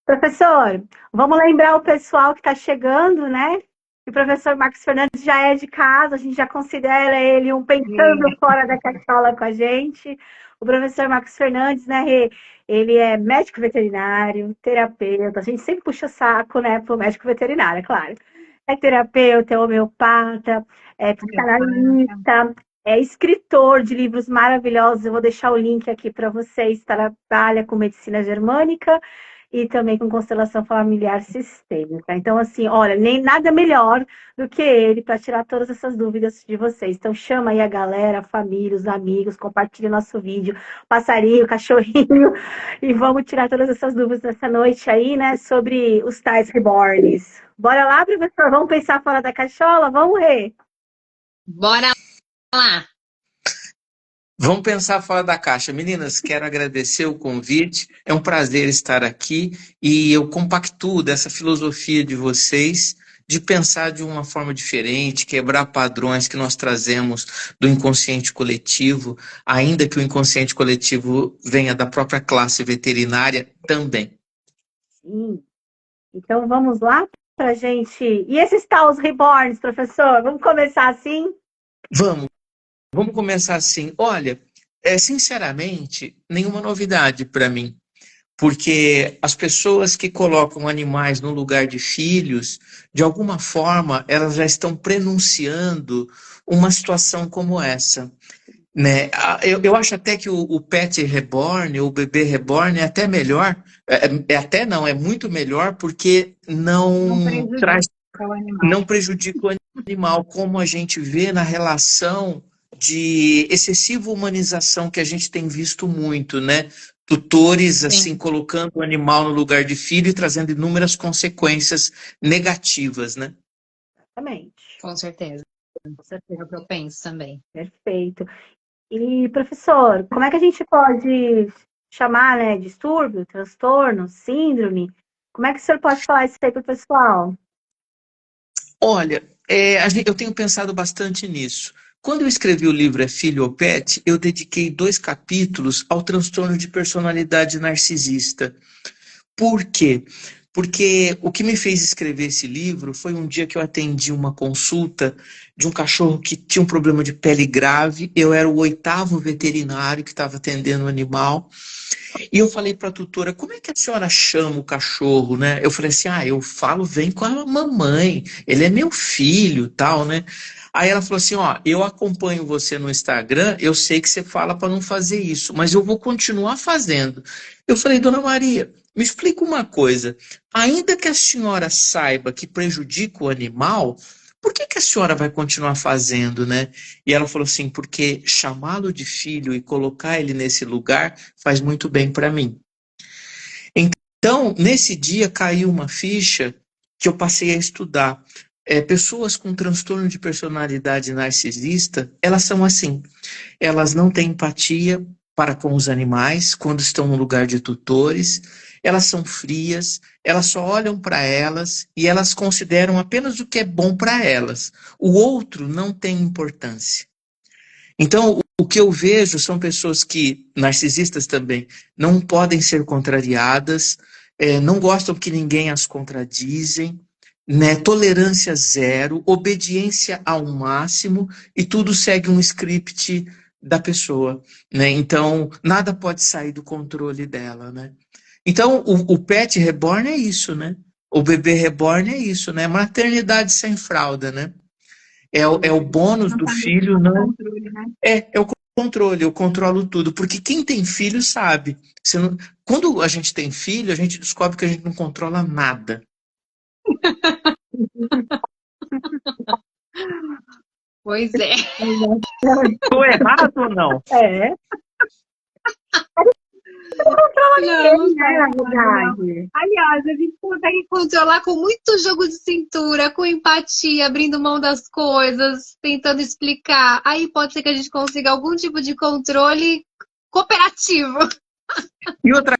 Professor, vamos lembrar o pessoal que está chegando, né? Que o professor Marcos Fernandes já é de casa, a gente já considera ele um pensando fora da caixola com a gente. O professor Marcos Fernandes, né, Rê? Ele é médico veterinário, terapeuta, a gente sempre puxa saco, né, pro médico veterinário, é claro. É terapeuta, é homeopata, é psicanalista, é escritor de livros maravilhosos. Eu vou deixar o link aqui para vocês. Trabalha com medicina germânica e também com constelação familiar sistêmica. Então, assim, olha, nem nada melhor do que ele para tirar todas essas dúvidas de vocês. Então, chama aí a galera, a família, os amigos, compartilha nosso vídeo, passarinho, cachorrinho, e vamos tirar todas essas dúvidas nessa noite aí, né, sobre os tais reborns. Bora lá, professor? Vamos pensar fora da caixola? Vamos, Rê? Bora lá! Vamos pensar fora da caixa. Meninas, quero agradecer o convite. É um prazer estar aqui e eu compactuo dessa filosofia de vocês de pensar de uma forma diferente, quebrar padrões que nós trazemos do inconsciente coletivo, ainda que o inconsciente coletivo venha da própria classe veterinária também. Sim. Então vamos lá para gente. E esses tais reborns, professor? Vamos começar assim? Vamos começar assim. Olha, sinceramente, nenhuma novidade para mim, porque as pessoas que colocam animais no lugar de filhos, de alguma forma, elas já estão prenunciando uma situação como essa. Né? Eu acho até que o pet reborn, o bebê reborn é até melhor, até não, é muito melhor porque não prejudica o animal, como a gente vê na relação de excessiva humanização que a gente tem visto muito, né? Tutores, assim, colocando o animal no lugar de filho e trazendo inúmeras consequências negativas, né? Exatamente. Com certeza. Com certeza. É o que eu penso também. Perfeito. E, professor, como é que a gente pode chamar, né, distúrbio, transtorno, síndrome? Como é que o senhor pode falar isso aí para o pessoal? Olha, eu tenho pensado bastante nisso. Quando eu escrevi o livro É Filho ou Pet, eu dediquei 2 capítulos ao transtorno de personalidade narcisista. Por quê? Porque o que me fez escrever esse livro foi um dia que eu atendi uma consulta de um cachorro que tinha um problema de pele grave. Eu era o 8º veterinário que estava atendendo o animal. E eu falei para a tutora, como é que a senhora chama o cachorro, né? Eu falei assim, eu falo, vem com a mamãe, ele é meu filho, tal, né? Aí ela falou assim, eu acompanho você no Instagram, eu sei que você fala para não fazer isso, mas eu vou continuar fazendo. Eu falei, dona Maria, me explica uma coisa, ainda que a senhora saiba que prejudica o animal, por que a senhora vai continuar fazendo, né? E ela falou assim, porque chamá-lo de filho e colocar ele nesse lugar faz muito bem para mim. Então, nesse dia caiu uma ficha que eu passei a estudar. Pessoas com transtorno de personalidade narcisista, elas são assim, elas não têm empatia para com os animais quando estão no lugar de tutores, elas são frias, elas só olham para elas e elas consideram apenas o que é bom para elas. O outro não tem importância. Então, o que eu vejo são pessoas que, narcisistas também, não podem ser contrariadas, não gostam que ninguém as contradizem, né? Tolerância zero, obediência ao máximo e tudo segue um script da pessoa, né? Então, nada pode sair do controle dela, né? Então, o pet reborn é isso, né? O bebê reborn é isso, né? Maternidade sem fralda, né? É o bônus do filho, não. É o controle, eu controlo tudo. Porque quem tem filho sabe. Quando a gente tem filho, a gente descobre que a gente não controla nada. Pois é. Estou errado ou não? É. Não, Na verdade. Aliás, a gente consegue controlar com muito jogo de cintura, com empatia, abrindo mão das coisas, tentando explicar. Aí pode ser que a gente consiga algum tipo de controle cooperativo. E outra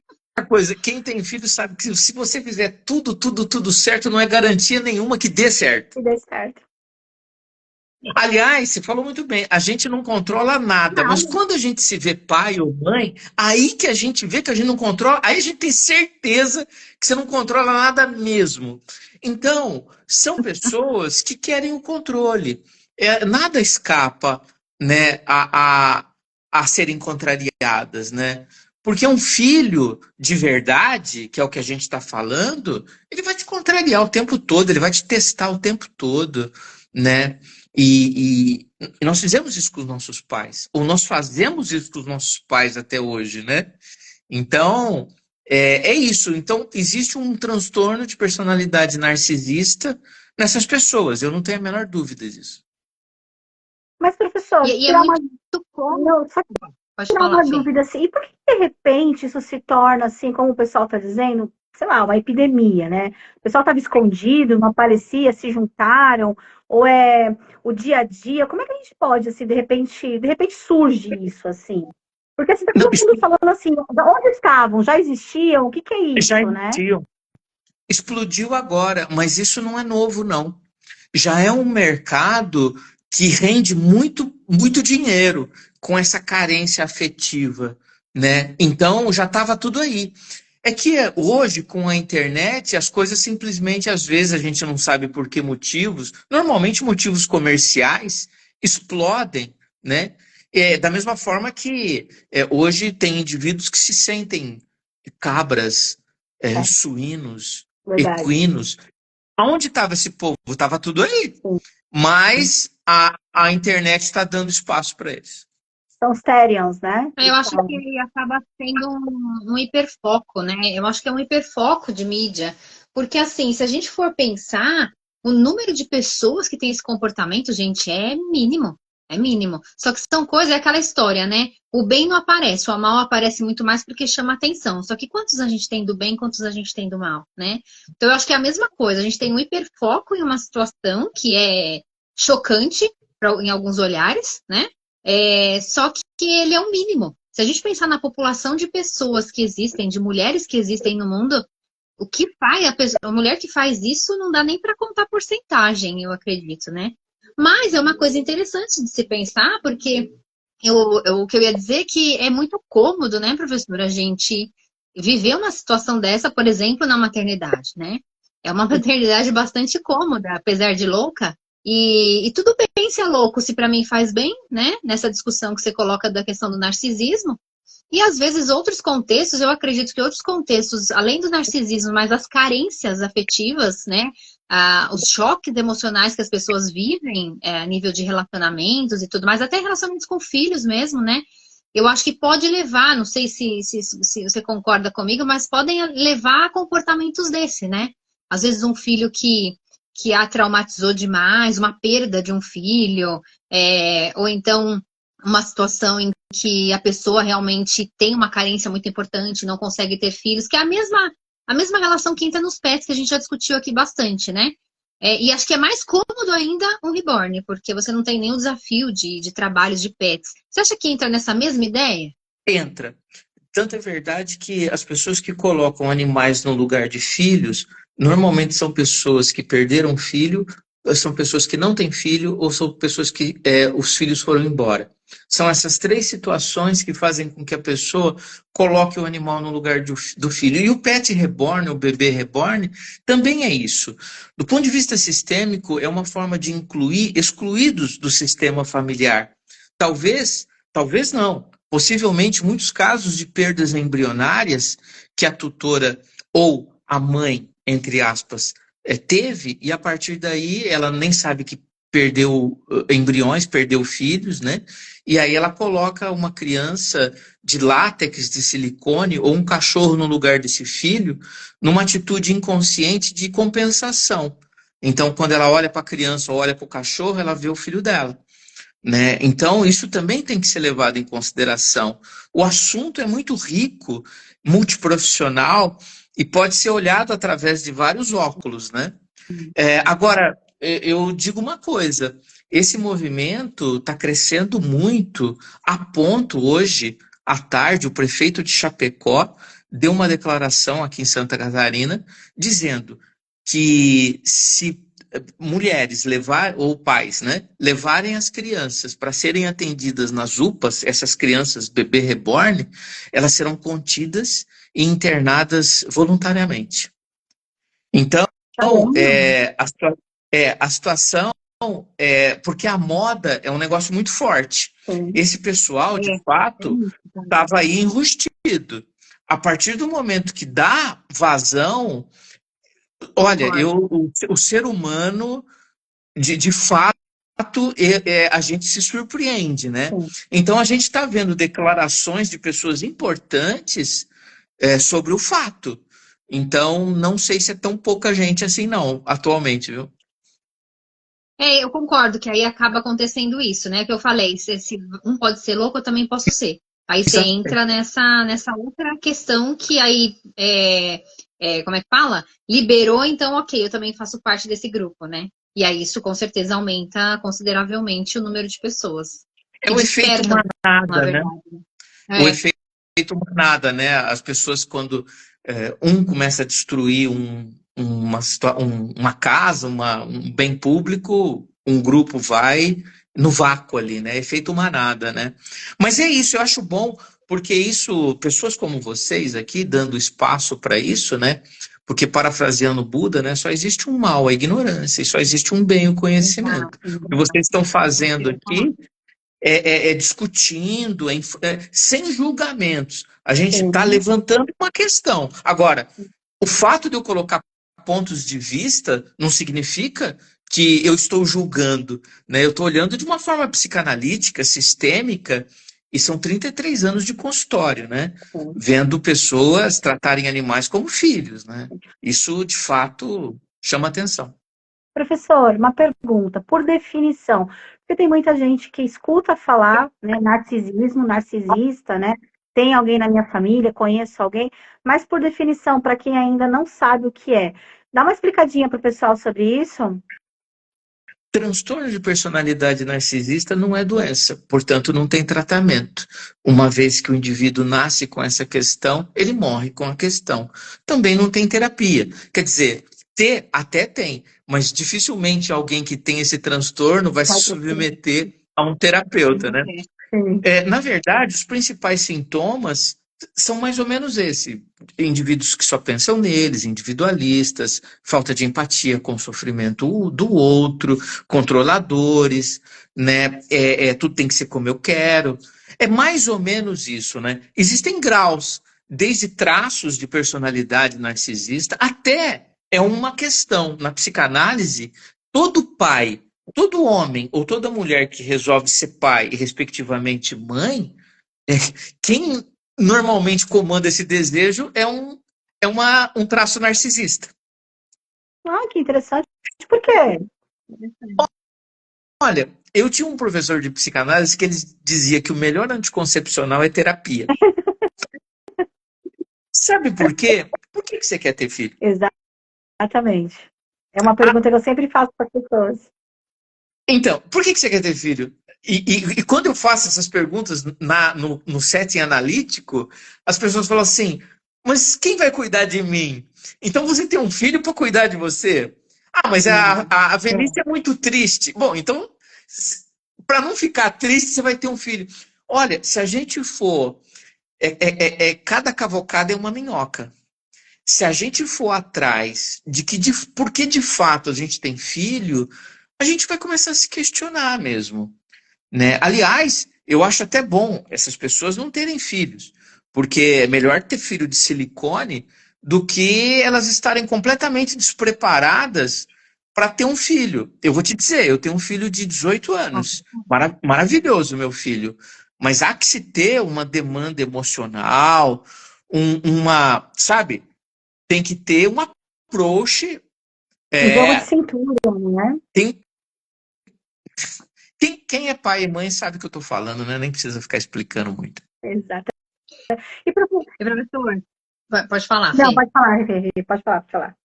coisa, quem tem filho sabe que se você fizer tudo certo, não é garantia nenhuma que dê certo. Que dê certo. Aliás, você falou muito bem, a gente não controla nada, mas Nada. quando a gente se vê pai ou mãe, aí que a gente vê que a gente não controla, aí a gente tem certeza que você não controla nada mesmo. Então, são pessoas que querem o controle. Nada escapa, né, a serem contrariadas, né? Porque um filho de verdade, que é o que a gente está falando, ele vai te contrariar o tempo todo, ele vai te testar o tempo todo, né? E nós fizemos isso com os nossos pais, ou nós fazemos isso com os nossos pais até hoje, né? Então, é isso. Então, existe um transtorno de personalidade narcisista nessas pessoas, eu não tenho a menor dúvida disso. Mas, professor, E é tirar uma, muito cômodo. não, só Pode tirar falar, uma Fê. dúvida assim, e por que de repente isso se torna, assim, como o pessoal está dizendo, sei lá, uma epidemia, né? O pessoal estava escondido, não aparecia, se juntaram, ou é o dia a dia? Como é que a gente pode, assim, de repente surge isso, assim? Porque assim, tá Não, todo mundo falando assim, onde estavam? Já existiam? O que que é já isso, né? existiam. Explodiu agora, mas isso não é novo, não. Já é um mercado que rende muito, muito dinheiro com essa carência afetiva, né? Então já estava tudo aí. É que hoje, com a internet, as coisas simplesmente, às vezes, a gente não sabe por que motivos, normalmente motivos comerciais, explodem, né? Da mesma forma que hoje tem indivíduos que se sentem cabras, É suínos, verdade. equinos. Aonde estava esse povo? Estava tudo aí. Sim. Mas a internet está dando espaço para eles. São os Therians, né? Eu acho que acaba sendo um hiperfoco, né? Eu acho que é um hiperfoco de mídia. Porque, assim, se a gente for pensar, o número de pessoas que tem esse comportamento, gente, é mínimo. É mínimo. Só que são coisas, é aquela história, né? O bem não aparece, o mal aparece muito mais porque chama atenção. Só que quantos a gente tem do bem, quantos a gente tem do mal, né? Então, eu acho que é a mesma coisa. A gente tem um hiperfoco em uma situação que é chocante em alguns olhares, né? Só que ele é o mínimo. Se a gente pensar na população de pessoas que existem, de mulheres que existem no mundo, o que faz a mulher que faz isso não dá nem para contar porcentagem, eu acredito, né? Mas é uma coisa interessante de se pensar, porque o que eu ia dizer é que é muito cômodo, né, professora, a gente viver uma situação dessa, por exemplo, na maternidade, né? É uma maternidade bastante cômoda, apesar de louca. E tudo bem se é louco, se para mim faz bem, né? Nessa discussão que você coloca da questão do narcisismo. E às vezes outros contextos, eu acredito que outros contextos, além do narcisismo, mas as carências afetivas, né? Os choques emocionais que as pessoas vivem a nível de relacionamentos e tudo mais, até relacionamentos com filhos mesmo, né? Eu acho que pode levar, não sei se você concorda comigo, mas podem levar a comportamentos desse, né? Às vezes um filho que a traumatizou demais, uma perda de um filho, ou então uma situação em que a pessoa realmente tem uma carência muito importante, não consegue ter filhos, que é a mesma relação que entra nos pets, que a gente já discutiu aqui bastante, né? E acho que é mais cômodo ainda um reborn, porque você não tem nenhum desafio de trabalhos de pets. Você acha que entra nessa mesma ideia? Entra. Tanto é verdade que as pessoas que colocam animais no lugar de filhos, normalmente são pessoas que perderam filho, são pessoas que não têm filho, ou são pessoas que os filhos foram embora. São essas três situações que fazem com que a pessoa coloque o animal no lugar do filho. E o pet reborn, o bebê reborn, também é isso. Do ponto de vista sistêmico, é uma forma de incluir excluídos do sistema familiar. Talvez não. Possivelmente, muitos casos de perdas embrionárias que a tutora ou a mãe, entre aspas, teve, e a partir daí ela nem sabe que perdeu embriões, perdeu filhos, né? E aí ela coloca uma criança de látex, de silicone, ou um cachorro no lugar desse filho, numa atitude inconsciente de compensação. Então, quando ela olha para a criança ou olha para o cachorro, ela vê o filho dela. Né? Então, isso também tem que ser levado em consideração. O assunto é muito rico, multiprofissional, e pode ser olhado através de vários óculos, né? Agora, eu digo uma coisa, esse movimento está crescendo muito, a ponto hoje, à tarde, o prefeito de Chapecó deu uma declaração aqui em Santa Catarina, dizendo que se mulheres ou pais, né, levarem as crianças para serem atendidas nas UPAs, essas crianças bebê reborn, elas serão contidas e internadas voluntariamente. Então, a situação porque a moda é um negócio muito forte. Sim. Esse pessoal, de fato, estava aí enrustido. A partir do momento que dá vazão, olha, o ser humano, de fato, a gente se surpreende, né? Sim. Então, a gente está vendo declarações de pessoas importantes sobre o fato. Então, não sei se é tão pouca gente assim, não, atualmente, viu? Eu concordo que aí acaba acontecendo isso, né? Que eu falei, se um pode ser louco, eu também posso ser. Aí você entra nessa outra questão que aí, como é que fala? Liberou, então, ok, eu também faço parte desse grupo, né? E aí isso com certeza aumenta consideravelmente o número de pessoas. É o efeito manada, né? O efeito manada, né? As pessoas, quando um começa a destruir uma casa, um bem público, um grupo vai no vácuo ali, né? Efeito manada, né? Mas é isso, eu acho bom, porque isso, pessoas como vocês aqui, dando espaço para isso, né? Porque, parafraseando Buda, né, só existe um mal, a ignorância, e só existe um bem, o conhecimento. O que vocês estão fazendo aqui discutindo, sem julgamentos. A gente está levantando uma questão. Agora, o fato de eu colocar pontos de vista não significa que eu estou julgando, né? Eu estou olhando de uma forma psicanalítica, sistêmica, e são 33 anos de consultório, né? Vendo pessoas tratarem animais como filhos, né? Isso, de fato, chama atenção. Professor, uma pergunta, por definição, porque tem muita gente que escuta falar, né, narcisismo, narcisista, né? Tem alguém na minha família, conheço alguém, mas por definição, para quem ainda não sabe o que é, dá uma explicadinha para o pessoal sobre isso? Transtorno de personalidade narcisista não é doença, portanto não tem tratamento. Uma vez que o indivíduo nasce com essa questão, ele morre com a questão. Também não tem terapia. Quer dizer, até tem, mas dificilmente alguém que tem esse transtorno vai se submeter a um terapeuta, né? Na verdade, os principais sintomas são mais ou menos esse. Indivíduos que só pensam neles, individualistas, falta de empatia com o sofrimento do outro, controladores, né? Tudo tem que ser como eu quero. É mais ou menos isso, né? Existem graus, desde traços de personalidade narcisista até uma questão. Na psicanálise, todo pai, todo homem ou toda mulher que resolve ser pai e, respectivamente, mãe, quem normalmente comanda esse desejo é um traço narcisista. Ah, que interessante. Por quê? Olha, eu tinha um professor de psicanálise que ele dizia que o melhor anticoncepcional é terapia. Sabe por quê? Por que você quer ter filho? Exatamente. É uma pergunta que eu sempre faço para as pessoas. Então, por que você quer ter filho? E quando eu faço essas perguntas no setting analítico, as pessoas falam assim, mas quem vai cuidar de mim? Então você tem um filho para cuidar de você? Ah, mas a velhice é muito triste. Bom, então, para não ficar triste, você vai ter um filho. Olha, se a gente for... cada cavocada é uma minhoca. Se a gente for atrás por que de fato a gente tem filho, a gente vai começar a se questionar mesmo. Né? Aliás, eu acho até bom essas pessoas não terem filhos, porque é melhor ter filho de silicone do que elas estarem completamente despreparadas para ter um filho. Eu vou te dizer, eu tenho um filho de 18 anos, maravilhoso meu filho, mas há que se ter uma demanda emocional, sabe, tem que ter um approach. Jogo de cintura, né? Quem é pai e mãe sabe o que eu estou falando, né? Nem precisa ficar explicando muito. Exato. E professor, pode falar, Não, Fê. pode falar.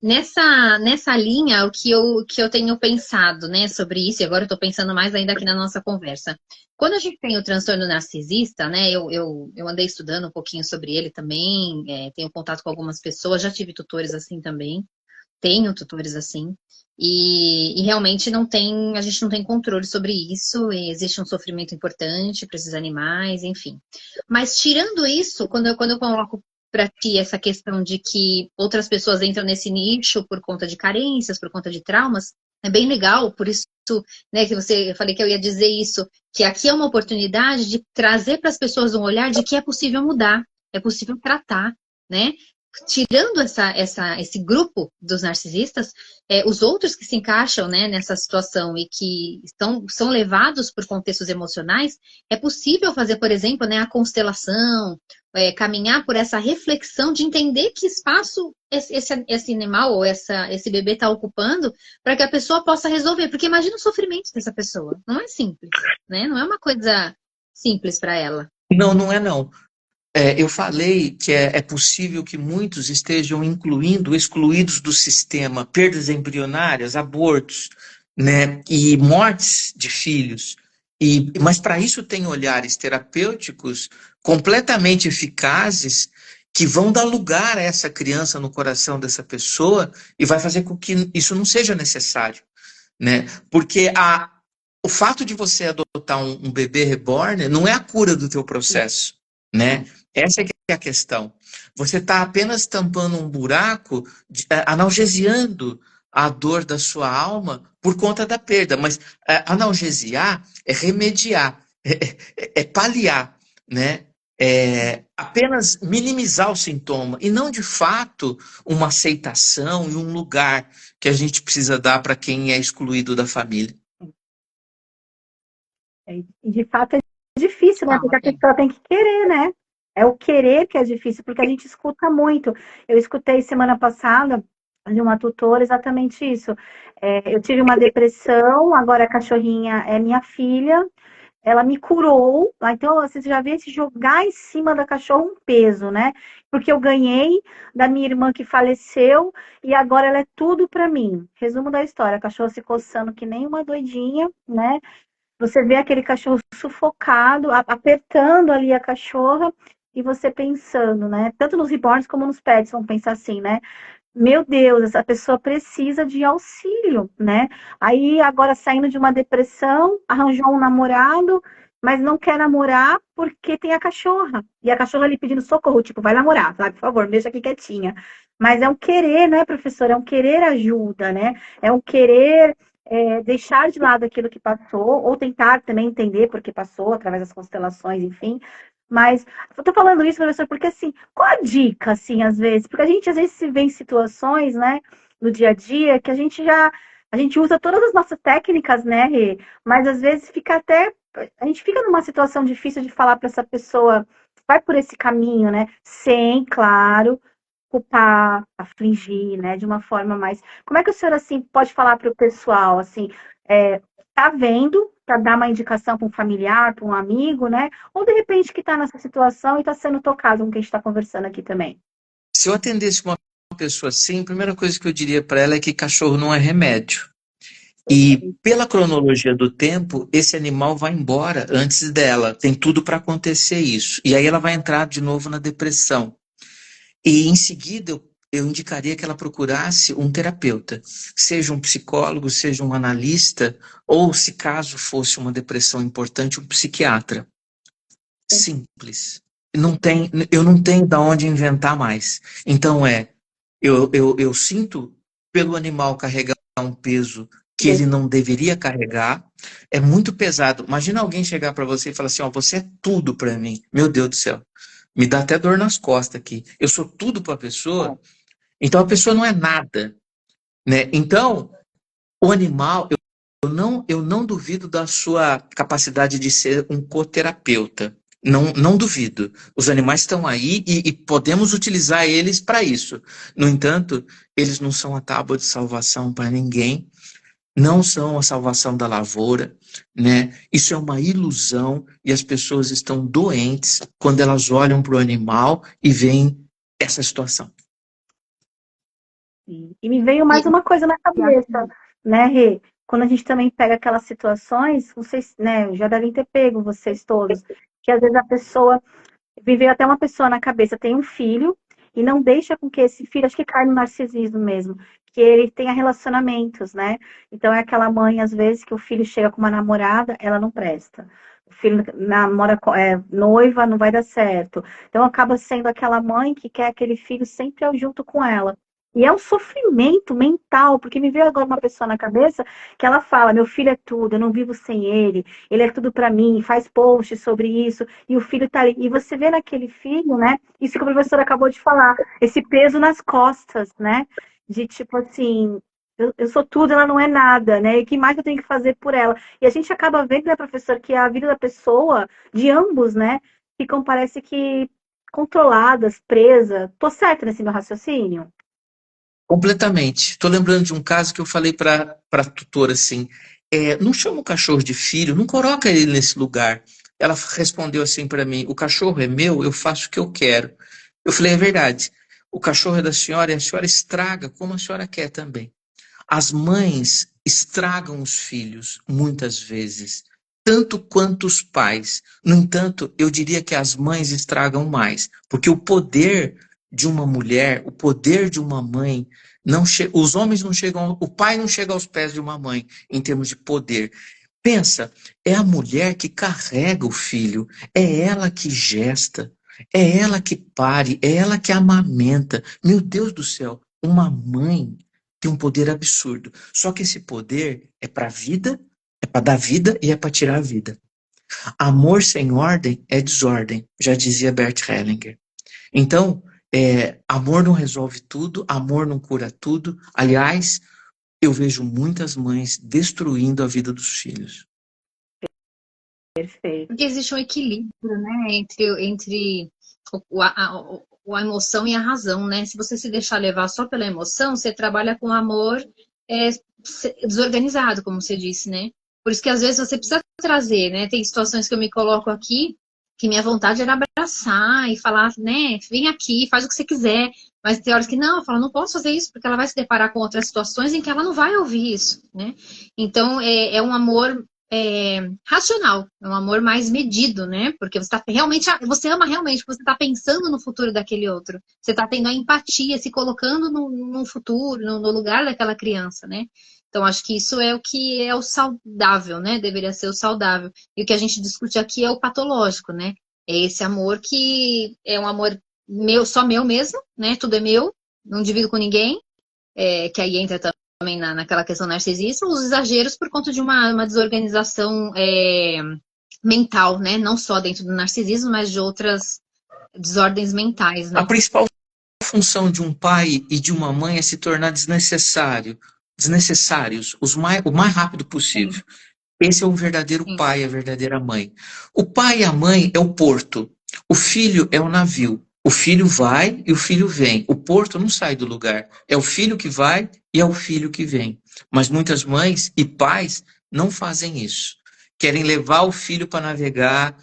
Nessa linha, o que eu tenho pensado, né, sobre isso, e agora eu estou pensando mais ainda aqui na nossa conversa. Quando a gente tem o transtorno narcisista, né, eu andei estudando um pouquinho sobre ele também, tenho contato com algumas pessoas, já tive tutores assim também. tenho tutores assim. E realmente a gente não tem controle sobre isso, e existe um sofrimento importante para esses animais, enfim. Mas tirando isso, quando eu coloco para ti essa questão de que outras pessoas entram nesse nicho por conta de carências, por conta de traumas, é bem legal, por isso, né, eu falei que eu ia dizer isso, que aqui é uma oportunidade de trazer para as pessoas um olhar de que é possível mudar, é possível tratar, né? Tirando esse grupo dos narcisistas, os outros que se encaixam, né, nessa situação e que são levados por contextos emocionais, é possível fazer, por exemplo, né, a constelação, caminhar por essa reflexão de entender que espaço esse animal ou esse bebê está ocupando para que a pessoa possa resolver. Porque imagina o sofrimento dessa pessoa. Não é simples, né? Não é uma coisa simples para ela. Não, não é não. Eu falei que é possível que muitos estejam excluídos do sistema, perdas embrionárias, abortos, né, e mortes de filhos. Mas para isso tem olhares terapêuticos completamente eficazes que vão dar lugar a essa criança no coração dessa pessoa e vai fazer com que isso não seja necessário, né? Porque o fato de você adotar um bebê reborn não é a cura do teu processo, né? Essa é que é a questão. Você está apenas tampando um buraco, analgesiando a dor da sua alma por conta da perda. Mas analgesiar é remediar, é paliar, né? É apenas minimizar o sintoma e não, de fato, uma aceitação e um lugar que a gente precisa dar para quem é excluído da família. E de fato é difícil, né? Porque a pessoa tem que querer, né? É o querer que é difícil, porque a gente escuta muito. Eu escutei semana passada de uma tutora exatamente isso. Eu tive uma depressão, agora a cachorrinha é minha filha, ela me curou. Então, você já vê se jogar em cima da cachorra um peso, né? Porque eu ganhei da minha irmã que faleceu e agora ela é tudo para mim. Resumo da história: a cachorra se coçando que nem uma doidinha, né? Você vê aquele cachorro sufocado, apertando ali a cachorra, e você pensando, né? Tanto nos reborns como nos pets, vamos pensar assim, né? Meu Deus, essa pessoa precisa de auxílio, né? Aí, agora saindo de uma depressão, arranjou um namorado, mas não quer namorar porque tem a cachorra. E a cachorra ali pedindo socorro, tipo, vai namorar, sabe? Por favor, deixa aqui quietinha. Mas é um querer, né, professor? É um querer ajuda, né? É um querer deixar de lado aquilo que passou, ou tentar também entender por que passou, através das constelações, enfim. Mas eu tô falando isso, professor, porque assim, qual a dica, assim, às vezes? Porque a gente às vezes se vê em situações, né, no dia a dia, que a gente usa todas as nossas técnicas, né, Rê? Mas às vezes a gente fica numa situação difícil de falar para essa pessoa, vai por esse caminho, né? Sem, claro, culpar, afligir, né, de uma forma mais... Como é que o senhor, assim, pode falar para o pessoal, assim, tá vendo, para dar uma indicação para um familiar, para um amigo, né, ou de repente que está nessa situação e está sendo tocado com o que a gente está conversando aqui também? Se eu atendesse uma pessoa assim, a primeira coisa que eu diria para ela é que cachorro não é remédio. E pela cronologia do tempo, esse animal vai embora antes dela. Tem tudo para acontecer isso. E aí ela vai entrar de novo na depressão. E em seguida eu indicaria que ela procurasse um terapeuta, seja um psicólogo, seja um analista, ou, se caso fosse uma depressão importante, um psiquiatra. Simples. Eu não tenho de onde inventar mais. Então eu sinto pelo animal carregar um peso que ele não deveria carregar, é muito pesado. Imagina alguém chegar para você e falar assim, ó, você é tudo para mim. Meu Deus do céu. Me dá até dor nas costas aqui. Eu sou tudo para a pessoa, então a pessoa não é nada, né? Então, o animal, eu não duvido da sua capacidade de ser um coterapeuta. Não duvido. Os animais estão aí e podemos utilizar eles para isso. No entanto, eles não são a tábua de salvação para ninguém, não são a salvação da lavoura, né? Isso é uma ilusão e as pessoas estão doentes quando elas olham para o animal e veem essa situação. E me veio mais uma coisa na cabeça, né, Rê? Quando a gente também pega aquelas situações, vocês, né, já devem ter pego, vocês todos, que às vezes a pessoa, me veio até uma pessoa na cabeça, tem um filho, e não deixa com que esse filho, acho que cai no narcisismo mesmo, que ele tenha relacionamentos, né? Então é aquela mãe, às vezes, que o filho chega com uma namorada, ela não presta. O filho namora, noiva, não vai dar certo. Então acaba sendo aquela mãe que quer aquele filho sempre junto com ela. E é um sofrimento mental, porque me veio agora uma pessoa na cabeça que ela fala: meu filho é tudo, eu não vivo sem ele é tudo para mim, faz post sobre isso, e o filho tá ali. E você vê naquele filho, né? Isso que o professor acabou de falar, esse peso nas costas, né? De tipo assim, eu sou tudo, ela não é nada, né? E o que mais eu tenho que fazer por ela? E a gente acaba vendo, né, professor, que a vida da pessoa, de ambos, né, ficam, parece que, controladas, presas. Tô certa nesse meu raciocínio? Completamente. Estou lembrando de um caso que eu falei para a tutora assim: não chama o cachorro de filho, não coloca ele nesse lugar. Ela respondeu assim para mim: o cachorro é meu, eu faço o que eu quero. Eu falei: é verdade. O cachorro é da senhora e a senhora estraga como a senhora quer também. As mães estragam os filhos muitas vezes, tanto quanto os pais. No entanto, eu diria que as mães estragam mais, porque o poder de uma mulher, o poder de uma mãe, os homens não chegam, o pai não chega aos pés de uma mãe em termos de poder. Pensa, é a mulher que carrega o filho, é ela que gesta, é ela que pare, é ela que amamenta. Meu Deus do céu, uma mãe tem um poder absurdo. Só que esse poder é para a vida, é para dar vida e é para tirar a vida. Amor sem ordem é desordem, já dizia Bert Hellinger. Então, amor não resolve tudo, amor não cura tudo. Aliás, eu vejo muitas mães destruindo a vida dos filhos. Perfeito. Porque existe um equilíbrio, né, entre a emoção e a razão, né? Se você se deixar levar só pela emoção, você trabalha com amor desorganizado, como você disse, né? Por isso que às vezes você precisa trazer, né? Tem situações que eu me coloco aqui que minha vontade era abraçar e falar, né? Vem aqui, faz o que você quiser. Mas tem horas que não, eu falo, não posso fazer isso, porque ela vai se deparar com outras situações em que ela não vai ouvir isso, né? Então, é um amor racional, é um amor mais medido, né? Porque você ama realmente, você está pensando no futuro daquele outro, você está tendo a empatia, se colocando no futuro, no lugar daquela criança, né? Então, acho que isso é o que é o saudável, né? Deveria ser o saudável. E o que a gente discute aqui é o patológico, né? É esse amor que é um amor meu, só meu mesmo, né? Tudo é meu, não divido com ninguém, que aí entra também naquela questão narcisista, os exageros por conta de uma desorganização mental, né? Não só dentro do narcisismo, mas de outras desordens mentais, né? A principal função de um pai e de uma mãe é se tornar desnecessários o mais rápido possível. Esse é o verdadeiro pai, a verdadeira mãe. O pai e a mãe é o porto. O filho é o navio. O filho vai e o filho vem. O porto não sai do lugar. É o filho que vai e é o filho que vem. Mas muitas mães e pais não fazem isso. Querem levar o filho para navegar,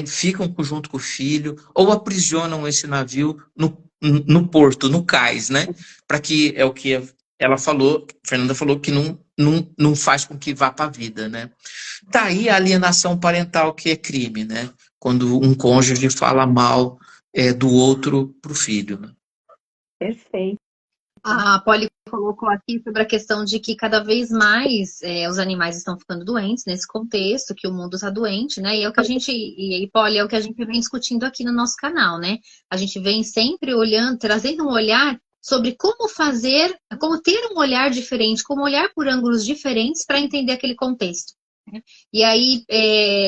ficam junto com o filho, ou aprisionam esse navio no porto, no cais, né? Para que, é o que ela falou, Fernanda falou, que não faz com que vá para a vida, né? Tá aí a alienação parental, que é crime, né? Quando um cônjuge fala mal do outro para o filho. Né? Perfeito. A Polly colocou aqui sobre a questão de que cada vez mais os animais estão ficando doentes nesse contexto, que o mundo está doente, né? E é o que a gente, Polly, é o que a gente vem discutindo aqui no nosso canal, né? A gente vem sempre olhando, trazendo um olhar sobre como ter um olhar diferente, como olhar por ângulos diferentes para entender aquele contexto. Né? E aí,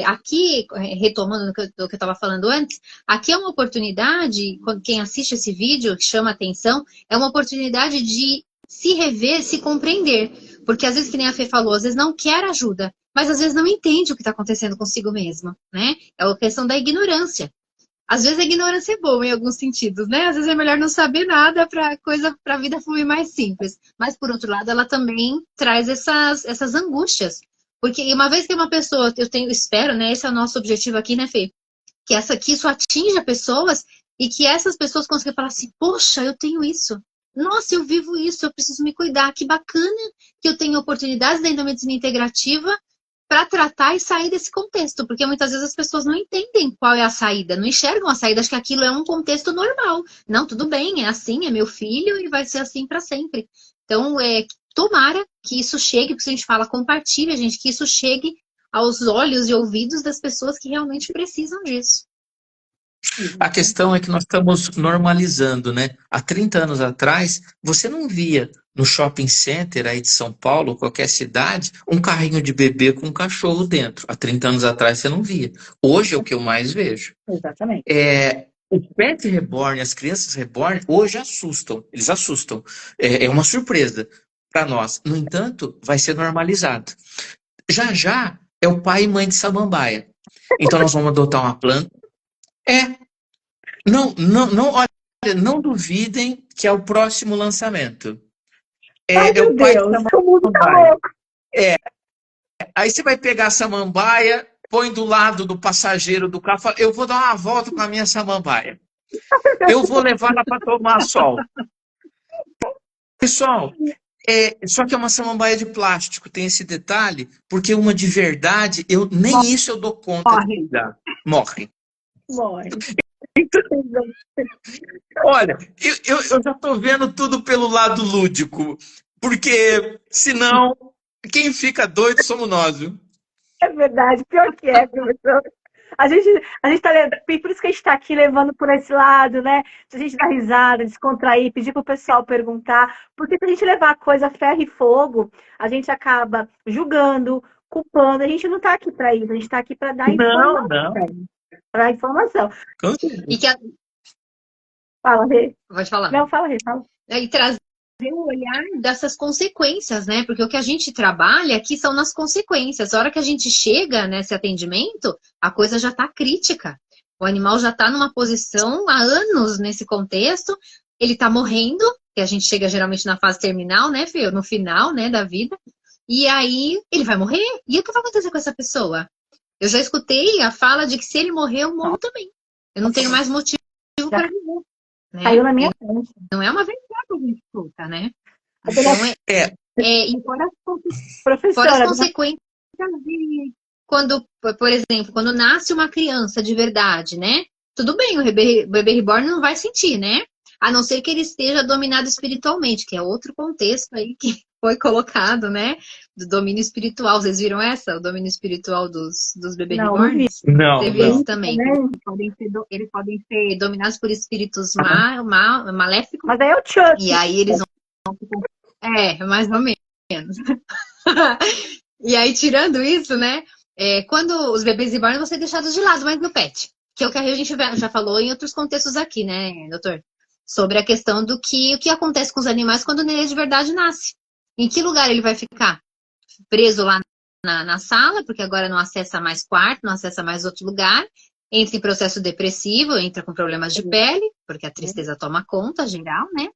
aqui, retomando do que eu estava falando antes, aqui é uma oportunidade, quem assiste esse vídeo, que chama atenção, é uma oportunidade de se rever, se compreender. Porque às vezes, que nem a Fê falou, às vezes não quer ajuda, mas às vezes não entende o que está acontecendo consigo mesma, né? É a questão da ignorância. Às vezes a ignorância é boa em alguns sentidos, né? Às vezes é melhor não saber nada para a vida fluir mais simples. Mas, por outro lado, ela também traz essas angústias. Porque uma vez que uma pessoa, espero, né? Esse é o nosso objetivo aqui, né, Fê? Que isso atinja pessoas e que essas pessoas consigam falar assim, poxa, eu tenho isso. Nossa, eu vivo isso, eu preciso me cuidar. Que bacana que eu tenho oportunidades dentro da medicina integrativa para tratar e sair desse contexto, porque muitas vezes as pessoas não entendem qual é a saída, não enxergam a saída, acham que aquilo é um contexto normal. Não, tudo bem, é assim, é meu filho e vai ser assim para sempre. Então, tomara que isso chegue, porque a gente fala, compartilha, gente, que isso chegue aos olhos e ouvidos das pessoas que realmente precisam disso. A questão é que nós estamos normalizando, né? Há 30 anos atrás, você não via no shopping center aí de São Paulo, qualquer cidade, um carrinho de bebê com um cachorro dentro. Há 30 anos atrás você não via. Hoje é o que eu mais vejo. Exatamente. O pet reborn, as crianças reborn, hoje assustam. Eles assustam. É uma surpresa para nós. No entanto, vai ser normalizado. Já já é o pai e mãe de samambaia. Então nós vamos adotar uma planta. Olha, não duvidem que é o próximo lançamento. Ai, meu o pai Deus, da o mundo tá samambaia. louco. Aí você vai pegar a samambaia, põe do lado do passageiro do carro, fala, eu vou dar uma volta com a minha samambaia. Eu vou levar ela para tomar sol. Pessoal, só que é uma samambaia de plástico, tem esse detalhe, porque uma de verdade, nem isso eu dou conta. Morre. Olha, eu já estou vendo tudo pelo lado lúdico, porque senão quem fica doido somos nós, viu? É verdade, pior que é, professor. A gente tá, por isso que a gente está aqui levando por esse lado, né? Se a gente dar risada, descontrair, pedir para o pessoal perguntar, porque se a gente levar a coisa a ferro e fogo, a gente acaba julgando, culpando. A gente não está aqui para isso, a gente está aqui para dar informação. Não. Para informação. E que Fala, Rê. Pode falar. Não, fala, Rê. Fala. E trazer o olhar dessas consequências, né? Porque o que a gente trabalha aqui são nas consequências. A hora que a gente chega nesse atendimento, a coisa já está crítica. O animal já está numa posição há anos nesse contexto, ele está morrendo, que a gente chega geralmente na fase terminal, né, Fê? No final, né, da vida. E aí ele vai morrer. E o que vai acontecer com essa pessoa? Eu já escutei a fala de que se ele morrer, eu morro também. Eu não tenho mais motivo para viver. Né? Caiu na minha frente. Não é uma verdade que a gente escuta, né? Então, e fora as consequências de quando, por exemplo, quando nasce uma criança de verdade, né? Tudo bem, o bebê reborn não vai sentir, né? A não ser que ele esteja dominado espiritualmente, que é outro contexto aí que foi colocado, né? Do domínio espiritual. Vocês viram essa? O domínio espiritual dos bebês reborns? Não. Você vê isso também. Eles podem ser dominados por espíritos maléficos. Mas aí é o Chuck. E aí eles vão... mais ou menos. E aí, tirando isso, né? Quando os bebês reborn vão ser deixados de lado, mas no pet. Que é o que a gente já falou em outros contextos aqui, né, doutor? Sobre a questão do que acontece com os animais quando ele de verdade nasce. Em que lugar ele vai ficar? Preso lá na sala, porque agora não acessa mais quarto, não acessa mais outro lugar. Entra em processo depressivo, entra com problemas de pele, porque a tristeza toma conta geral, né?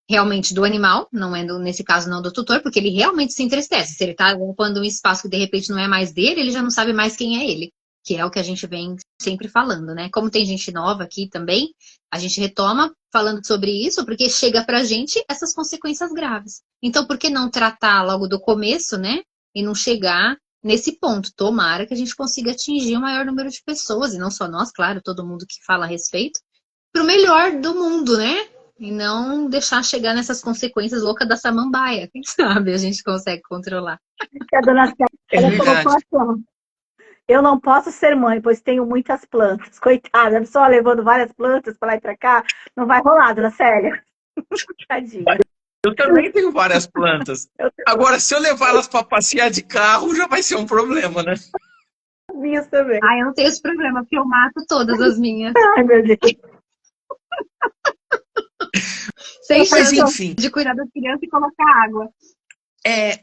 Realmente do animal, não é nesse caso não do tutor, porque ele realmente se entristece. Se ele está ocupando um espaço que de repente não é mais dele, ele já não sabe mais quem é ele. Que é o que a gente vem sempre falando, né? Como tem gente nova aqui também, a gente retoma falando sobre isso, porque chega pra gente essas consequências graves. Então, por que não tratar logo do começo, né? E não chegar nesse ponto? Tomara que a gente consiga atingir o maior número de pessoas, e não só nós, claro, todo mundo que fala a respeito, pro melhor do mundo, né? E não deixar chegar nessas consequências loucas da samambaia. Quem sabe a gente consegue controlar. A dona Célia colocou assim, eu não posso ser mãe, pois tenho muitas plantas. Coitada, a pessoa levando várias plantas para lá e para cá, não vai rolar, dona Célia. Tadinha. Eu também tenho várias plantas. Agora, se eu levar elas para passear de carro, já vai ser um problema, né? As minhas também. Eu não tenho esse problema, porque eu mato todas as minhas. Ai, meu Deus. Sem chance enfim, de cuidar das crianças e colocar água.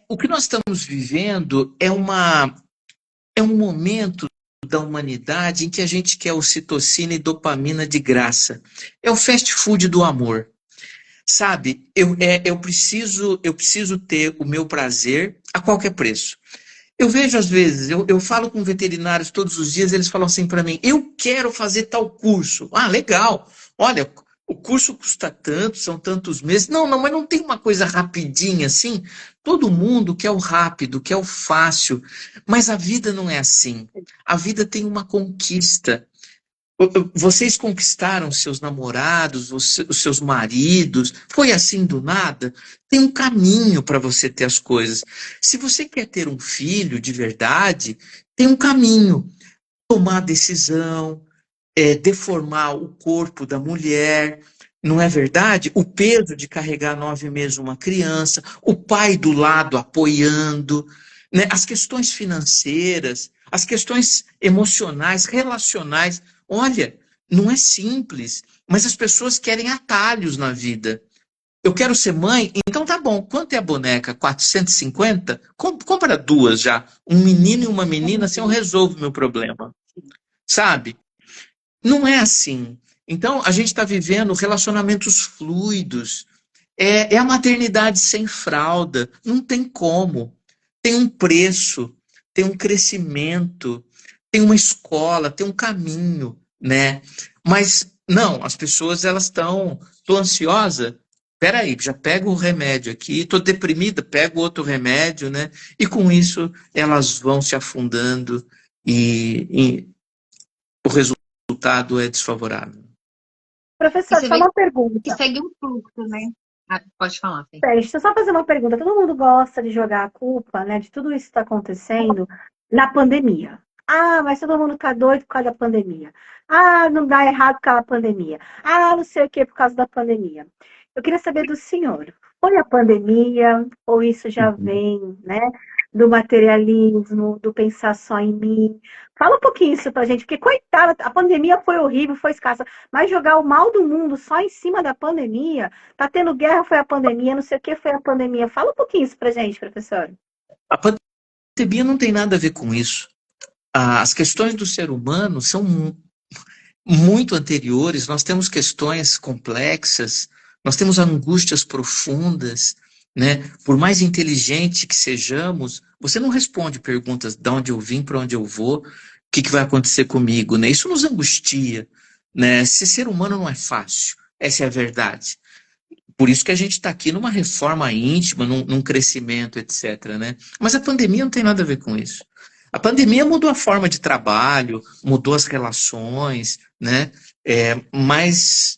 O que nós estamos vivendo é um momento da humanidade em que a gente quer ocitocina e dopamina de graça. É o fast food do amor. Sabe, eu preciso ter o meu prazer a qualquer preço. Eu vejo às vezes, eu falo com veterinários todos os dias, eles falam assim para mim, eu quero fazer tal curso. Ah, legal. Olha, O curso custa tanto, são tantos meses. Não, não, mas não tem uma coisa rapidinha assim. Todo mundo quer o rápido, quer o fácil. Mas a vida não é assim. A vida tem uma conquista. Vocês conquistaram seus namorados, os seus maridos. Foi assim do nada? Tem um caminho para você ter as coisas. Se você quer ter um filho de verdade, tem um caminho. Tomar decisão, deformar o corpo da mulher, não é verdade? O peso de carregar 9 meses uma criança, o pai do lado apoiando, né? As questões financeiras, as questões emocionais, relacionais. Olha, não é simples, mas as pessoas querem atalhos na vida. Eu quero ser mãe, então tá bom. Quanto é a boneca? 450? Compra duas já. Um menino e uma menina, assim eu resolvo meu problema. Sabe? Não é assim. Então, a gente está vivendo relacionamentos fluidos. É a maternidade sem fralda. Não tem como. Tem um preço, tem um crescimento, tem uma escola, tem um caminho, né? Mas, não, as pessoas, elas estão... Estou ansiosa? Peraí, já pego o remédio aqui. Estou deprimida? Pego outro remédio, né? E com isso, elas vão se afundando e o resultado é desfavorável. E Professor, você só vê uma que pergunta. segue um fluxo, né? Ah, pode falar, Fê. Deixa eu só fazer uma pergunta. Todo mundo gosta de jogar a culpa, né, de tudo isso que está acontecendo na pandemia. Ah, mas todo mundo tá doido por causa da pandemia. Ah, não dá errado por causa da pandemia. Ah, não sei o que por causa da pandemia. Eu queria saber do senhor. Foi a pandemia ou isso já vem, né, do materialismo, do pensar só em mim? Fala um pouquinho isso pra gente, porque coitada, a pandemia foi horrível, foi escassa, mas jogar o mal do mundo só em cima da pandemia. Tá tendo guerra, foi a pandemia, não sei o que foi a pandemia. Fala um pouquinho isso pra gente, professor. A pandemia não tem nada a ver com isso. As questões do ser humano são muito anteriores, nós temos questões complexas, nós temos angústias profundas, né? Por mais inteligente que sejamos, você não responde perguntas de onde eu vim, para onde eu vou, o que vai acontecer comigo, né? Isso nos angustia, né? Ser humano não é fácil, essa é a verdade. Por isso que a gente está aqui numa reforma íntima, num crescimento, etc., né? Mas a pandemia não tem nada a ver com isso. A pandemia mudou a forma de trabalho, mudou as relações, né? Mas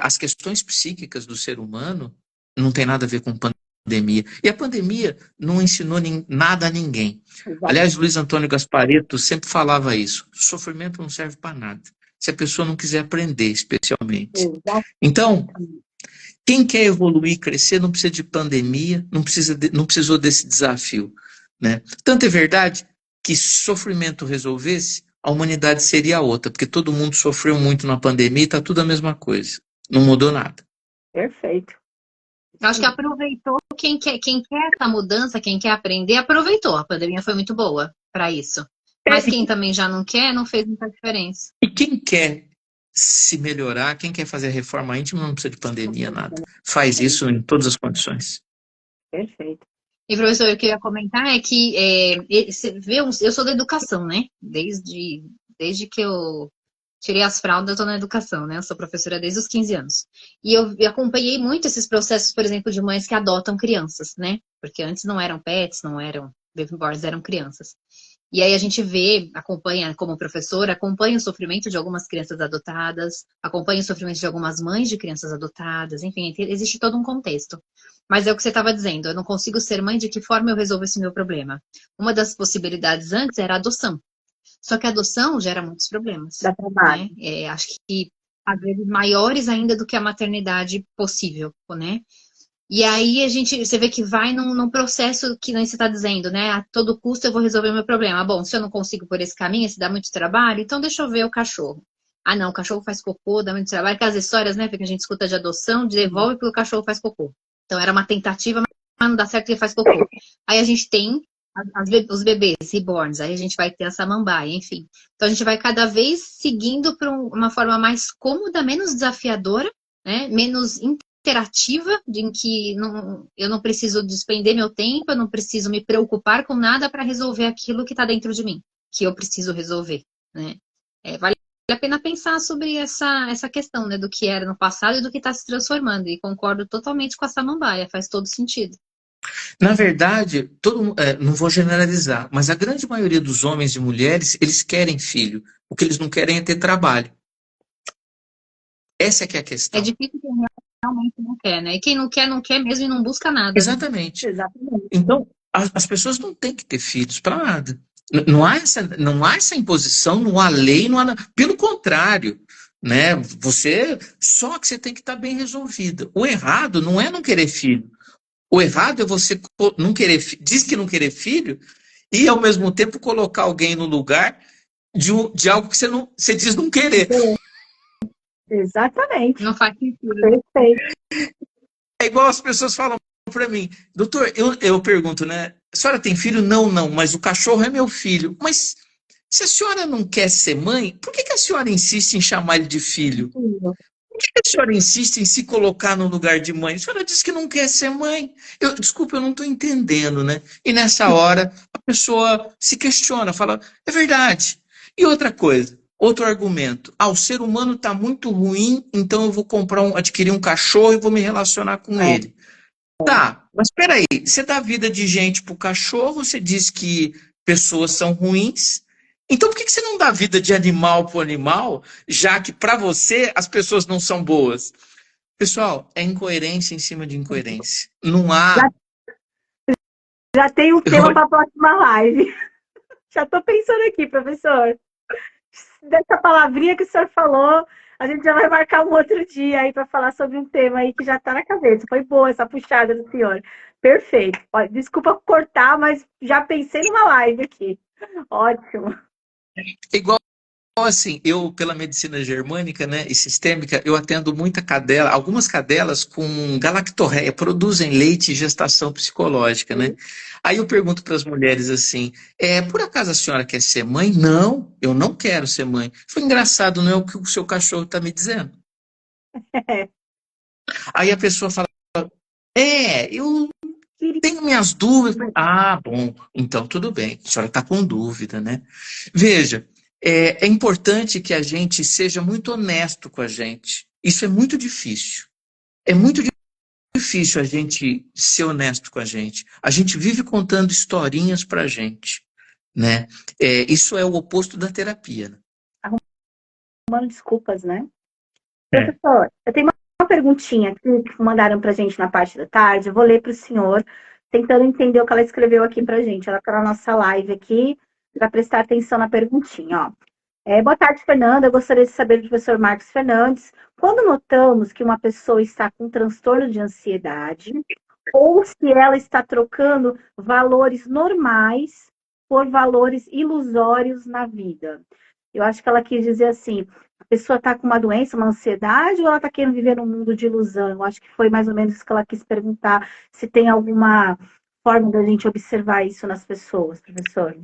as questões psíquicas do ser humano não tem nada a ver com pandemia. E a pandemia não ensinou nada a ninguém. Aliás, Luiz Antônio Gasparetto sempre falava isso. O sofrimento não serve para nada. Se a pessoa não quiser aprender, especialmente. Então, quem quer evoluir, crescer, não precisa de pandemia, não precisou desse desafio, né? Tanto é verdade que se sofrimento resolvesse, a humanidade seria outra, porque todo mundo sofreu muito na pandemia e está tudo a mesma coisa. Não mudou nada. Perfeito. Eu acho que aproveitou quem quer essa mudança, quem quer aprender, aproveitou. A pandemia foi muito boa para isso. Mas quem também já não quer, não fez muita diferença. E quem quer se melhorar, quem quer fazer a reforma íntima, não precisa de pandemia, nada. Faz isso em todas as condições. Perfeito. E, professor, o que eu ia comentar é que você vê, eu sou da educação, né? Desde que eu tirei as fraldas, eu estou na educação, né? Eu sou professora desde os 15 anos. E eu acompanhei muito esses processos, por exemplo, de mães que adotam crianças, né? Porque antes não eram pets, não eram babyborns, eram crianças. E aí a gente vê, acompanha como professora, acompanha o sofrimento de algumas crianças adotadas, acompanha o sofrimento de algumas mães de crianças adotadas, enfim, existe todo um contexto. Mas é o que você estava dizendo, eu não consigo ser mãe, de que forma eu resolvo esse meu problema? Uma das possibilidades antes era a adoção. Só que a adoção gera muitos problemas. Dá trabalho. Né? Acho que às vezes maiores ainda do que a maternidade possível, né? E aí você vê que vai num processo que nem você está dizendo, né? A todo custo eu vou resolver o meu problema. Bom, se eu não consigo por esse caminho, se dá muito trabalho, então deixa eu ver o cachorro. Ah, não, o cachorro faz cocô, dá muito trabalho. Aquelas histórias, né? Porque a gente escuta de adoção, devolve porque o cachorro faz cocô. Então era uma tentativa, mas não dá certo que ele faz cocô. Aí a gente tem os bebês reborns, aí a gente vai ter a samambaia, enfim. Então a gente vai cada vez seguindo para uma forma mais cômoda, menos desafiadora, né? Menos interativa, em que eu não preciso despender meu tempo, eu não preciso me preocupar com nada para resolver aquilo que está dentro de mim, que eu preciso resolver, né? Vale a pena pensar sobre essa questão, né, do que era no passado e do que está se transformando. E concordo totalmente com a Samambaia, faz todo sentido. Na verdade, não vou generalizar, mas a grande maioria dos homens e mulheres, eles querem filho. O que eles não querem é ter trabalho. Essa é que é a É questão. difícil quem realmente não quer, né? E quem não quer mesmo e não busca nada. Né? Exatamente. Exatamente. Então, as pessoas não têm que ter filhos para nada. Não há essa imposição, não há lei, não há. Pelo contrário, né? Só que você tem que estar bem resolvida. O errado não é não querer filho. O errado é você não querer, diz que não querer filho e ao mesmo tempo colocar alguém no lugar de algo que você diz não querer. Exatamente. Não faz sentido. Perfeito. É igual as pessoas falam para mim, doutor, eu pergunto, né? A senhora tem filho? Não, mas o cachorro é meu filho. Mas se a senhora não quer ser mãe, por que a senhora insiste em chamar ele de filho? Por que a senhora insiste em se colocar no lugar de mãe? A senhora diz que não quer ser mãe. Desculpa, eu não estou entendendo, né? E nessa hora, a pessoa se questiona, fala, é verdade. E outra coisa, outro argumento. O ser humano está muito ruim, então eu vou adquirir um cachorro e vou me relacionar com ele. Tá, mas espera aí, você dá vida de gente pro cachorro, você diz que pessoas são ruins, então por que você não dá vida de animal pro animal, já que para você as pessoas não são boas? Pessoal, é incoerência em cima de incoerência. Não há... Já tem um tema para a próxima live. Já estou pensando aqui, professor. Dessa palavrinha que o senhor falou, a gente já vai marcar um outro dia aí para falar sobre um tema aí que já está na cabeça. Foi boa essa puxada do senhor. Perfeito. Desculpa cortar, mas já pensei numa live aqui. Ótimo. Igual assim, eu, pela medicina germânica, né, e sistêmica, eu atendo muita cadela, algumas cadelas com galactorreia, produzem leite e gestação psicológica, né? Aí eu pergunto para as mulheres assim, por acaso a senhora quer ser mãe? Não, eu não quero ser mãe. Foi engraçado, não é o que o seu cachorro está me dizendo. Aí a pessoa fala, eu tenho minhas dúvidas. Bom, então tudo bem, a senhora está com dúvida, né? Veja, é importante que a gente seja muito honesto com a gente. Isso é muito difícil. É muito difícil a gente ser honesto com a gente. A gente vive contando historinhas para a gente, né? Isso é o oposto da terapia. Né? Arrumando desculpas, né? Professor, eu tenho uma perguntinha aqui que mandaram para a gente na parte da tarde. Eu vou ler para o senhor, tentando entender o que ela escreveu aqui para a gente. Ela está na nossa live aqui, para prestar atenção na perguntinha. Boa tarde, Fernanda. Eu gostaria de saber do professor Marcos Fernandes, quando notamos que uma pessoa está com transtorno de ansiedade, ou se ela está trocando valores normais por valores ilusórios na vida. Eu acho que ela quis dizer assim, a pessoa está com uma doença, uma ansiedade, ou ela está querendo viver num mundo de ilusão? Eu acho que foi mais ou menos isso que ela quis perguntar, se tem alguma forma da gente observar isso nas pessoas, professor.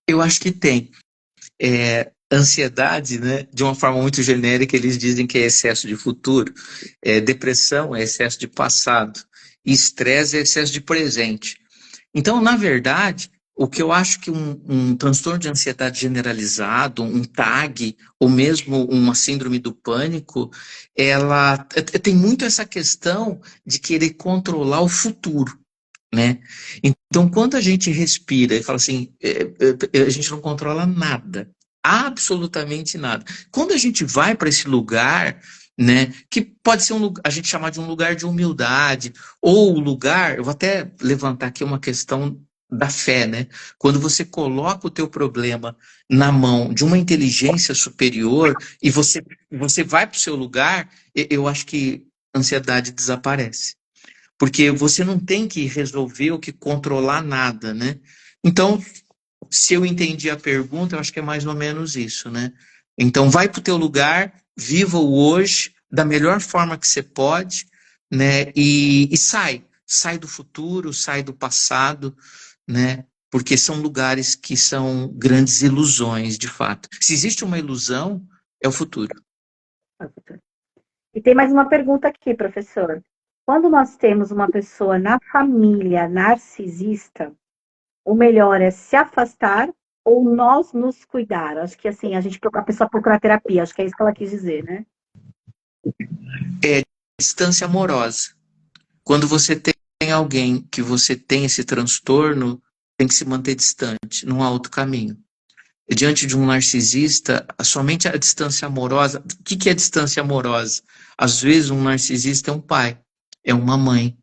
Eu acho que tem. Ansiedade, né, de uma forma muito genérica, eles dizem que é excesso de futuro. Depressão é excesso de passado. E estresse é excesso de presente. Então, na verdade, o que eu acho que um transtorno de ansiedade generalizado, um TAG, ou mesmo uma síndrome do pânico, ela tem muito essa questão de querer controlar o futuro, né? Então, quando a gente respira e fala assim, a gente não controla nada, absolutamente nada. Quando a gente vai para esse lugar, né, que pode ser a gente chamar de um lugar de humildade, ou o lugar, eu vou até levantar aqui uma questão da fé, né? Quando você coloca o teu problema na mão de uma inteligência superior e você vai para o seu lugar, eu acho que a ansiedade desaparece. Porque você não tem que resolver ou que controlar nada, né? Então, se eu entendi a pergunta, eu acho que é mais ou menos isso, né? Então, vai para o teu lugar, viva o hoje da melhor forma que você pode, né? E sai do futuro, sai do passado, né? Porque são lugares que são grandes ilusões, de fato. Se existe uma ilusão, é o futuro. E tem mais uma pergunta aqui, professor. Quando nós temos uma pessoa na família narcisista, o melhor é se afastar ou nós nos cuidar? Acho que assim, a pessoa procurar terapia, acho que é isso que ela quis dizer, né? Distância amorosa. Quando você tem alguém que você tem esse transtorno, tem que se manter distante, não há outro caminho. Diante de um narcisista, somente a distância amorosa. O que é distância amorosa? Às vezes um narcisista é um pai, é uma mãe,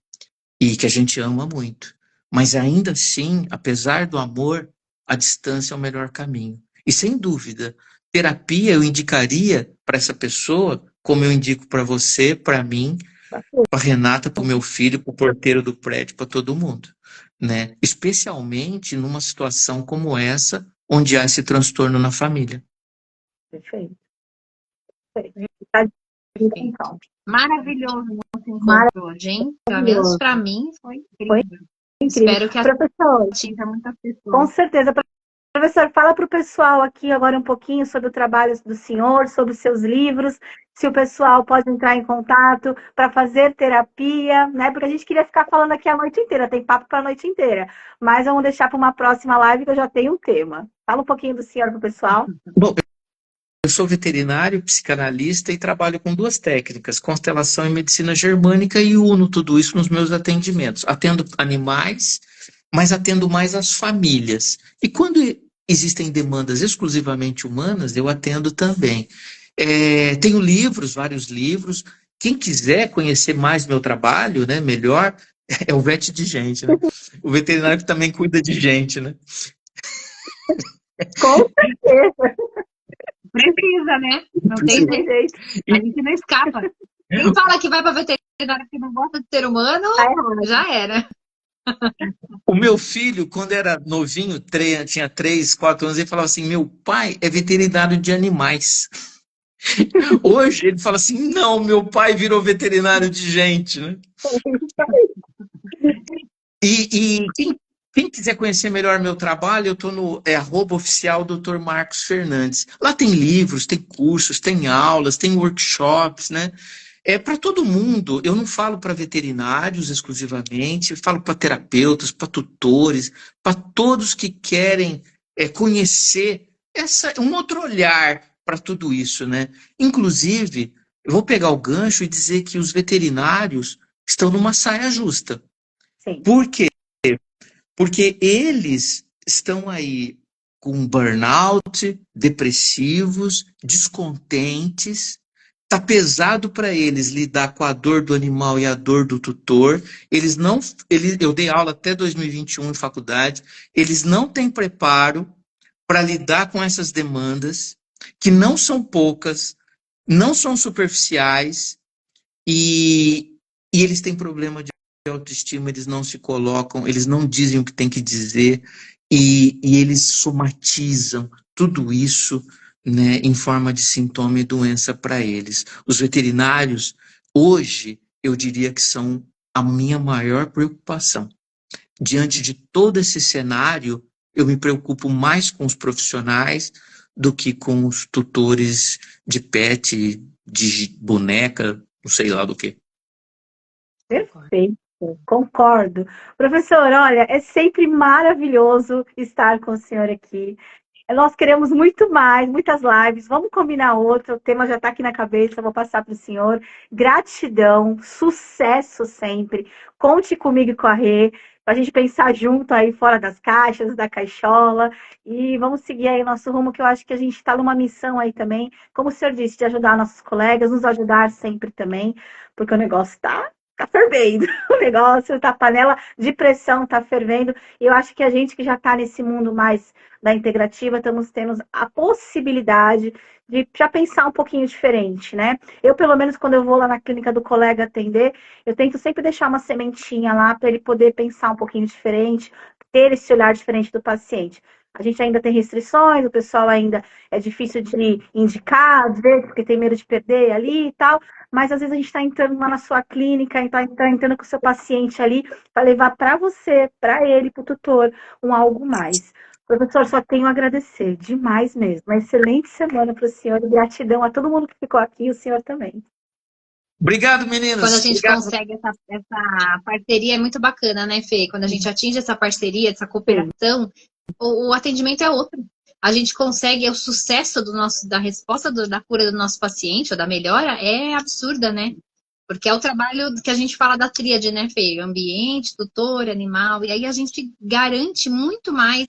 e que a gente ama muito. Mas ainda assim, apesar do amor, a distância é o melhor caminho. E sem dúvida, terapia eu indicaria para essa pessoa, como eu indico para você, para mim, para Renata, para o meu filho, para o porteiro do prédio, para todo mundo, né? Especialmente numa situação como essa, onde há esse transtorno na família. Perfeito. Tá então. Maravilhoso nosso encontro hoje, hein? Pelo menos para mim foi incrível. Espero que atinja muitas pessoas. Com certeza. Professor, fala para o pessoal aqui agora um pouquinho sobre o trabalho do senhor, sobre os seus livros, se o pessoal pode entrar em contato para fazer terapia, né? Porque a gente queria ficar falando aqui a noite inteira, tem papo para a noite inteira. Mas vamos deixar para uma próxima live que eu já tenho um tema. Fala um pouquinho do senhor para o pessoal. Bom, eu sou veterinário, psicanalista e trabalho com 2 técnicas, constelação e medicina germânica, e uno tudo isso nos meus atendimentos. Atendo animais, mas atendo mais as famílias. E quando existem demandas exclusivamente humanas, eu atendo também. Tenho livros, vários livros. Quem quiser conhecer mais meu trabalho, né, melhor, é o vet de gente, né? O veterinário que também cuida de gente, né? Com certeza. Precisa, né? Não tem jeito. A gente não escapa. Quem fala que vai para veterinário que não gosta de ser humano, já era. O meu filho, quando era novinho, tinha 3, 4 anos, ele falava assim, meu pai é veterinário de animais. Hoje ele fala assim, não, meu pai virou veterinário de gente, né? E quem quiser conhecer melhor meu trabalho, eu estou no @oficial Dr. Marcos Fernandes. Lá tem livros, tem cursos, tem aulas, tem workshops, né? É para todo mundo. Eu não falo para veterinários exclusivamente, eu falo para terapeutas, para tutores, para todos que querem conhecer um outro olhar para tudo isso, né? Inclusive, eu vou pegar o gancho e dizer que os veterinários estão numa saia justa. Sim. Por quê? Porque eles estão aí com burnout, depressivos, descontentes. Tá pesado para eles lidar com a dor do animal e a dor do tutor. Eu dei aula até 2021 em faculdade. Eles não têm preparo para lidar com essas demandas, que não são poucas, não são superficiais, e eles têm problema de autoestima, eles não se colocam, eles não dizem o que tem que dizer, e eles somatizam tudo isso, né, em forma de sintoma e doença para eles. Os veterinários, hoje, eu diria que são a minha maior preocupação. Diante de todo esse cenário, eu me preocupo mais com os profissionais do que com os tutores de pet, de boneca, não sei lá do que. Perfeito. Concordo. Professor, olha, é sempre maravilhoso estar com o senhor aqui. Nós queremos muito mais, muitas lives. Vamos combinar outra. O tema já está aqui na cabeça. Vou passar para o senhor. Gratidão, sucesso sempre. Conte comigo e com a Rê, para a gente pensar junto aí fora das caixas, da caixola. E vamos seguir aí nosso rumo, que eu acho que a gente está numa missão aí também, como o senhor disse, de ajudar nossos colegas, nos ajudar sempre também, porque o negócio está fervendo. O negócio, a panela de pressão está fervendo. E eu acho que a gente que já está nesse mundo mais da integrativa, estamos tendo a possibilidade de já pensar um pouquinho diferente, né? Eu, pelo menos, quando eu vou lá na clínica do colega atender, eu tento sempre deixar uma sementinha lá para ele poder pensar um pouquinho diferente, ter esse olhar diferente do paciente. A gente ainda tem restrições, o pessoal ainda é difícil de indicar, às vezes, porque tem medo de perder ali e tal, mas às vezes a gente está entrando lá na sua clínica, está entrando com o seu paciente ali para levar para você, para ele, para o tutor, algo mais. Professor, só tenho a agradecer, demais mesmo. Uma excelente semana para o senhor e gratidão a todo mundo que ficou aqui e o senhor também. Obrigado, meninas. Quando a gente consegue essa parceria, é muito bacana, né, Fê? Quando a gente atinge essa parceria, essa cooperação, o atendimento é outro. a gente consegue, o sucesso da resposta da cura do nosso paciente, ou da melhora, é absurda, né? Porque é o trabalho que a gente fala da tríade, né, Fê? Ambiente, tutor, animal, e aí a gente garante muito mais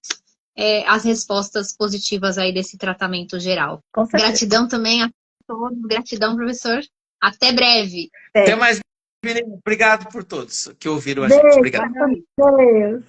as respostas positivas aí desse tratamento geral. Com certeza. Gratidão também a todos, gratidão, professor. Até breve. Até mais, menino. Obrigado por todos que ouviram a Beijo, gente. Obrigado. com Deus.